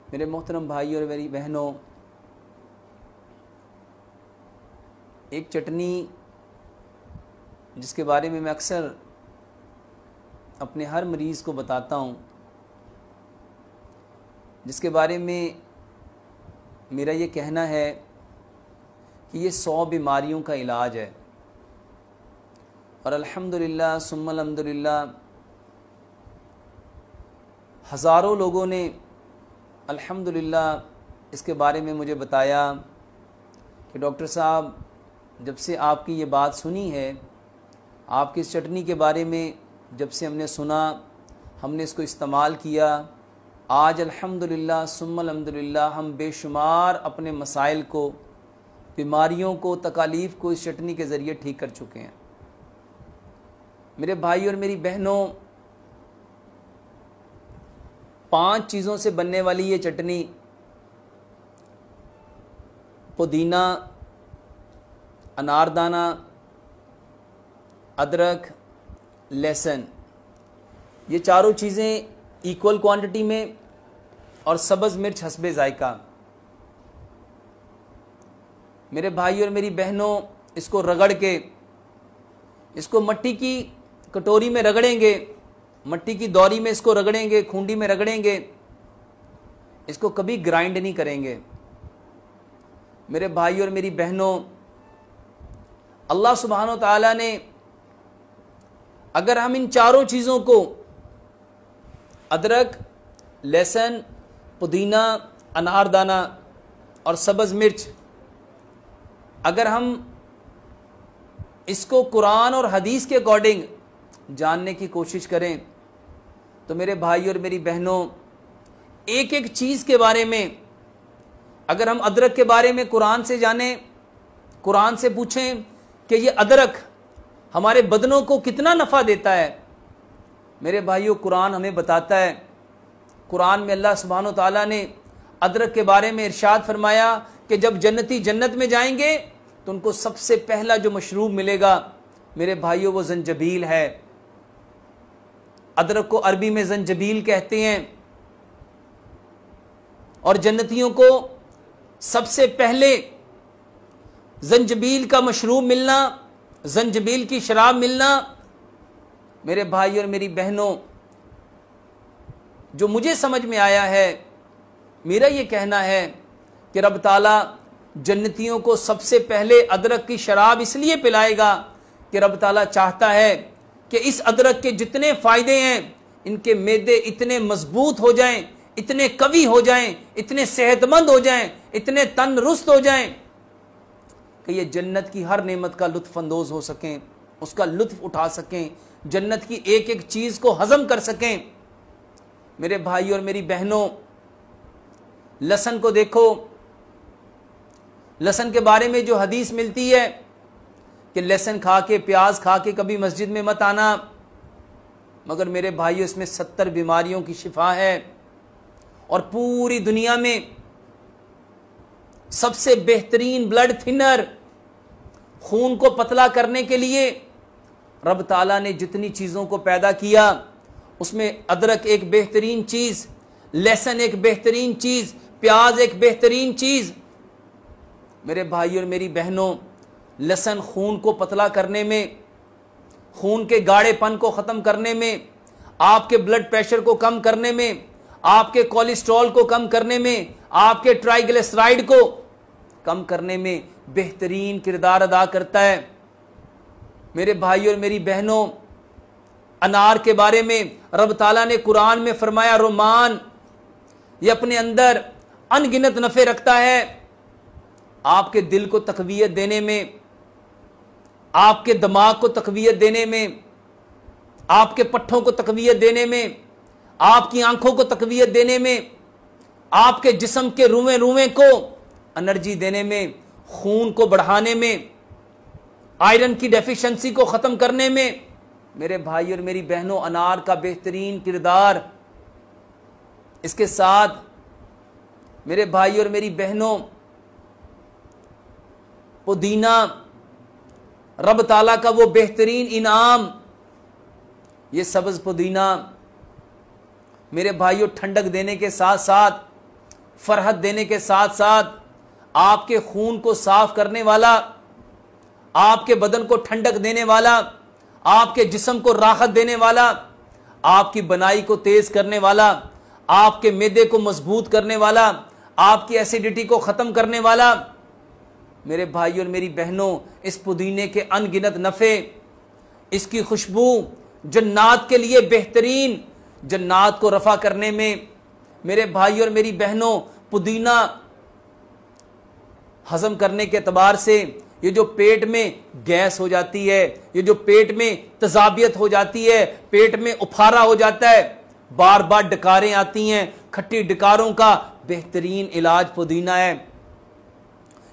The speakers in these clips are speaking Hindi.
मेरे मोहतरम भाई और मेरी बहनों, एक चटनी जिसके बारे में मैं अक्सर अपने हर मरीज़ को बताता हूँ, जिसके बारे में मेरा ये कहना है कि ये 100 बीमारियों का इलाज है। और अल्हम्दुलिल्लाह सुम्मा अल्हम्दुलिल्लाह हज़ारों लोगों ने अल्हम्दुलिल्लाह इसके बारे में मुझे बताया कि डॉक्टर साहब, जब से आपकी ये बात सुनी है, आपकी इस चटनी के बारे में जब से हमने सुना, हमने इसको इस्तेमाल किया, आज अल्हम्दुलिल्लाह सुम्मा अल्हम्दुलिल्लाह हम बेशुमार अपने मसाइल को, बीमारियों को, तकालीफ़ को इस चटनी के ज़रिए ठीक कर चुके हैं। मेरे भाई और मेरी बहनों, 5 चीज़ों से बनने वाली ये चटनी, पुदीना, अनारदाना, अदरक, लहसुन, ये चारों चीज़ें इक्वल क्वांटिटी में, और सब्ज़ मिर्च हस्बे जायका। मेरे भाई और मेरी बहनों, इसको रगड़ के, इसको मट्टी की कटोरी में रगड़ेंगे, मट्टी की दौरी में इसको रगड़ेंगे, खूंडी में रगड़ेंगे, इसको कभी ग्राइंड नहीं करेंगे। मेरे भाई और मेरी बहनों, अल्लाह सुब्हानो तआला ने अगर हम इन चारों चीज़ों को, अदरक, लहसुन, पुदीना, अनारदाना और सब्ज़ मिर्च, अगर हम इसको कुरान और हदीस के अकॉर्डिंग जानने की कोशिश करें, तो मेरे भाई और मेरी बहनों, एक एक चीज़ के बारे में, अगर हम अदरक के बारे में कुरान से जानें, कुरान से पूछें कि ये अदरक हमारे बदनों को कितना नफ़ा देता है, मेरे भाइयों, कुरान हमें बताता है। कुरान में अल्लाह सुब्हानो तआला ने अदरक के बारे में इरशाद फरमाया कि जब जन्नती जन्नत में जाएंगे तो उनको सबसे पहला जो मशरूब मिलेगा, मेरे भाइयों, वो जंजबील है। अदरक को अरबी में जंजबील कहते हैं। और जन्नतियों को सबसे पहले जंजबील का मशरूब मिलना, जंजबील की शराब मिलना, मेरे भाई और मेरी बहनों, जो मुझे समझ में आया है, मेरा ये कहना है कि रब ताला जन्नतियों को सबसे पहले अदरक की शराब इसलिए पिलाएगा कि रब ताला चाहता है कि इस अदरक के जितने फ़ायदे हैं, इनके मैदे इतने मजबूत हो जाएं, इतने कवी हो जाएं, इतने सेहतमंद हो जाएं, इतने तंदुरुस्त हो जाएं कि ये जन्नत की हर नेमत का लुत्फ़ अंदोज़ हो सकें, उसका लुत्फ़ उठा सकें, जन्नत की एक एक चीज़ को हज़म कर सकें। मेरे भाई और मेरी बहनों, लहसुन को देखो, लहसुन के बारे में जो हदीस मिलती है कि लहसुन खा के, प्याज खा के कभी मस्जिद में मत आना, मगर मेरे भाइयों, इसमें 70 बीमारियों की शिफा है। और पूरी दुनिया में सबसे बेहतरीन ब्लड थिनर, खून को पतला करने के लिए रब ताला ने जितनी चीज़ों को पैदा किया, उसमें अदरक एक बेहतरीन चीज़, लहसुन एक बेहतरीन चीज़, प्याज एक बेहतरीन चीज़। मेरे भाई और मेरी बहनों, लहसुन खून को पतला करने में, खून के गाढ़ेपन को ख़त्म करने में, आपके ब्लड प्रेशर को कम करने में, आपके कोलेस्ट्रॉल को कम करने में, आपके ट्राइग्लिसराइड को कम करने में बेहतरीन किरदार अदा करता है। मेरे भाई और मेरी बहनों, अनार के बारे में रब ताला ने कुरान में फरमाया, रुमान, ये अपने अंदर अनगिनत नफ़े रखता है, आपके दिल को तक़वियत देने में, आपके दिमाग को तक़वियत देने में, आपके पट्ठों को तक़वियत देने में, आपकी आंखों को तक़वियत देने में, आपके जिस्म के रुएं रुएं को एनर्जी देने में, खून को बढ़ाने में, आयरन की डेफिशिएंसी को ख़त्म करने में। मेरे भाई और मेरी बहनों, अनार का बेहतरीन किरदार। इसके साथ मेरे भाई और मेरी बहनों, पुदीना, रब ताला का वो बेहतरीन इनाम, ये सब्ज़ पुदीना मेरे भाइयों ठंडक देने के साथ साथ फरहत देने के साथ साथ आपके खून को साफ करने वाला, आपके बदन को ठंडक देने वाला, आपके जिस्म को राहत देने वाला, आपकी बनाई को तेज करने वाला, आपके मैदे को मजबूत करने वाला, आपकी एसिडिटी को खत्म करने वाला। मेरे भाई और मेरी बहनों, इस पुदीने के अनगिनत नफ़े, इसकी खुशबू जन्नात के लिए बेहतरीन, जन्नात को रफा करने में। मेरे भाई और मेरी बहनों, पुदीना हजम करने के एतबार से ये जो पेट में गैस हो जाती है, ये जो पेट में तजाबियत हो जाती है, पेट में उफारा हो जाता है, बार बार डकारें आती हैं, खट्टी डकारों का बेहतरीन इलाज पुदीना है।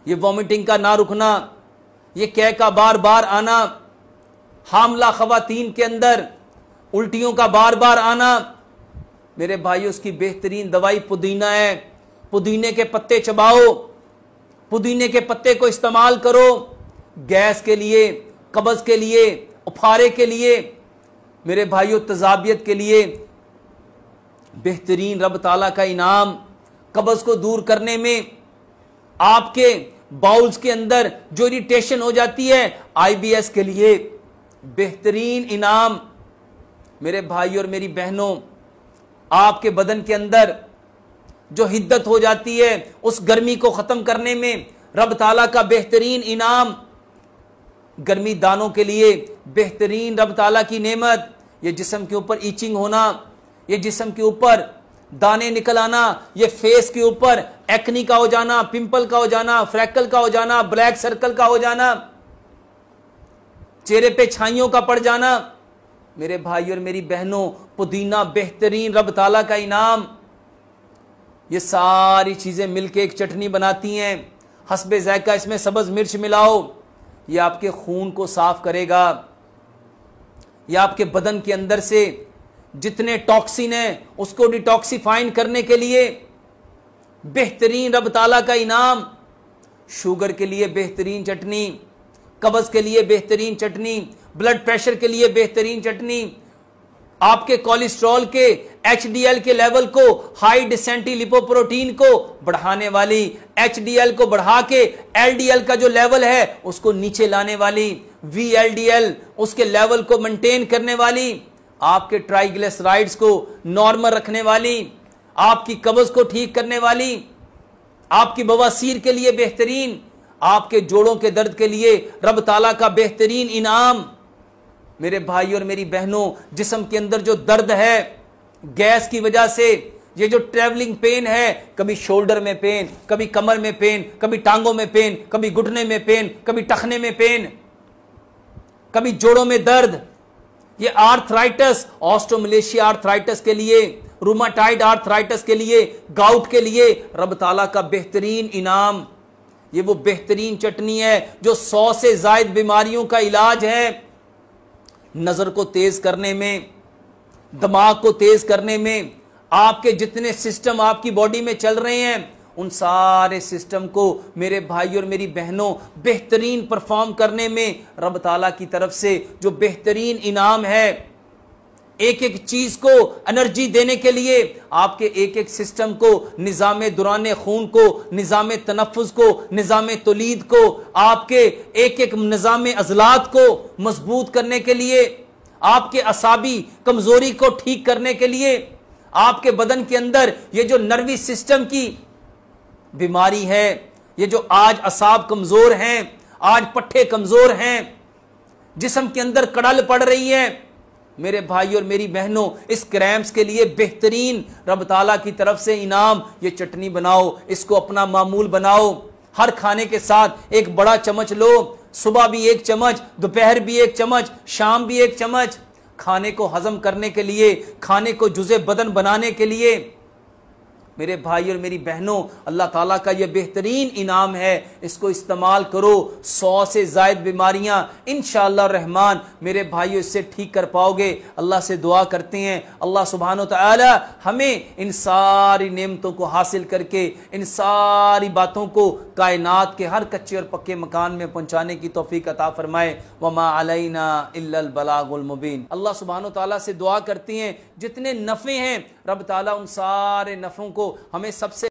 ये वॉमिटिंग का ना रुकना, ये कै का बार बार आना, हामला खवातीन के अंदर उल्टियों का बार बार आना, मेरे भाई उसकी बेहतरीन दवाई पुदीना है। पुदीने के पत्ते चबाओ, पुदीने के पत्ते को इस्तेमाल करो, गैस के लिए, कब्ज के लिए, उफारे के लिए, मेरे भाइयों तजाबियत के लिए बेहतरीन रब ताला का इनाम। कब्ज को दूर करने में, आपके बाउल्स के अंदर जो इरिटेशन हो जाती है, IBS के लिए बेहतरीन इनाम। मेरे भाई और मेरी बहनों, आपके बदन के अंदर जो हिद्दत हो जाती है, उस गर्मी को खत्म करने में रब ताला का बेहतरीन इनाम। गर्मी दानों के लिए बेहतरीन रब ताला की नेमत। ये जिस्म के ऊपर ईचिंग होना, ये जिस्म के ऊपर दाने निकल आना, ये फेस के ऊपर एक्नी का हो जाना, पिंपल का हो जाना, फ्रैकल का हो जाना, ब्लैक सर्कल का हो जाना, चेहरे पे छाइयों का पड़ जाना। मेरे भाई और मेरी बहनों, पुदीना बेहतरीन रब ताला का इनाम। ये सारी चीजें मिलके एक चटनी बनाती हैं। हस्बे जायका इसमें सब्ज मिर्च मिलाओ, ये आपके खून को साफ करेगा। ये आपके बदन के अंदर से जितने टॉक्सिन हैं उसको डिटॉक्सिफाइन करने के लिए बेहतरीन रब ताला का इनाम। शुगर के लिए बेहतरीन चटनी, कब्ज के लिए बेहतरीन चटनी, ब्लड प्रेशर के लिए बेहतरीन चटनी, आपके कोलेस्ट्रॉल के HDL के लेवल को, हाई डेंसिटी लिपोप्रोटीन को बढ़ाने वाली, HDL को बढ़ा के LDL का जो लेवल है उसको नीचे लाने वाली, VLDL उसके लेवल को मेंटेन करने वाली, आपके ट्राइग्लिसराइड्स को नॉर्मल रखने वाली, आपकी कब्ज को ठीक करने वाली, आपकी बवासीर के लिए बेहतरीन, आपके जोड़ों के दर्द के लिए रब ताला का बेहतरीन इनाम। मेरे भाई और मेरी बहनों, जिस्म के अंदर जो दर्द है गैस की वजह से, ये जो ट्रैवलिंग पेन है, कभी शोल्डर में पेन, कभी कमर में पेन, कभी टांगों में पेन, कभी घुटने में पेन, कभी टखने में पेन, कभी जोड़ों में दर्द, ये आर्थराइटिस, ऑस्ट्रोमलेशिया आर्थराइटिस के लिए, रूमाटाइड आर्थराइटिस के लिए, गाउट के लिए रब ताला का बेहतरीन इनाम। ये वो बेहतरीन चटनी है जो 100 से ज्यादा बीमारियों का इलाज है। नजर को तेज करने में, दिमाग को तेज करने में, आपके जितने सिस्टम आपकी बॉडी में चल रहे हैं उन सारे सिस्टम को मेरे भाई और मेरी बहनों बेहतरीन परफॉर्म करने में रब ताला की तरफ से जो बेहतरीन इनाम है। एक एक चीज को एनर्जी देने के लिए आपके एक एक सिस्टम को, निजाम दुराने खून को, निजाम तनफ्फुस को, निजाम तौलीद को, आपके एक एक निजाम अजलात को मजबूत करने के लिए, आपके असाबी कमजोरी को ठीक करने के लिए, आपके बदन के अंदर ये जो नर्वी सिस्टम की बीमारी है, ये जो आज असाब कमजोर हैं, आज पट्टे कमजोर हैं, जिस्म के अंदर कड़ल पड़ रही है, मेरे भाई और मेरी बहनों, इस क्रैम्प्स के लिए बेहतरीन रब ताला की तरफ से इनाम। ये चटनी बनाओ, इसको अपना मामूल बनाओ, हर खाने के साथ एक बड़ा चम्मच लो, सुबह भी एक चम्मच, दोपहर भी एक चम्मच, शाम भी एक चम्मच। खाने को हजम करने के लिए, खाने को जुज़े बदन बनाने के लिए मेरे भाई और मेरी बहनों, अल्लाह ताला का यह बेहतरीन इनाम है, इसको इस्तेमाल करो। 100 से ज़ायद बीमारियां इंशाअल्लाह रहमान मेरे भाइयों इससे ठीक कर पाओगे। अल्लाह से दुआ करते हैं अल्लाह सुब्हानो तआला हमें इन सारी नेमतों को हासिल करके, इन सारी बातों को कायनात के हर कच्चे और पक्के मकान में पहुंचाने की तौफीक अता फरमाए। वमा अलैना इल्लल बलागुल मुबीन। अल्लाह सुब्हानो तआला से दुआ करती हैं जितने नफ़े हैं रब ताला उन सारे नफ़ों को हमें सबसे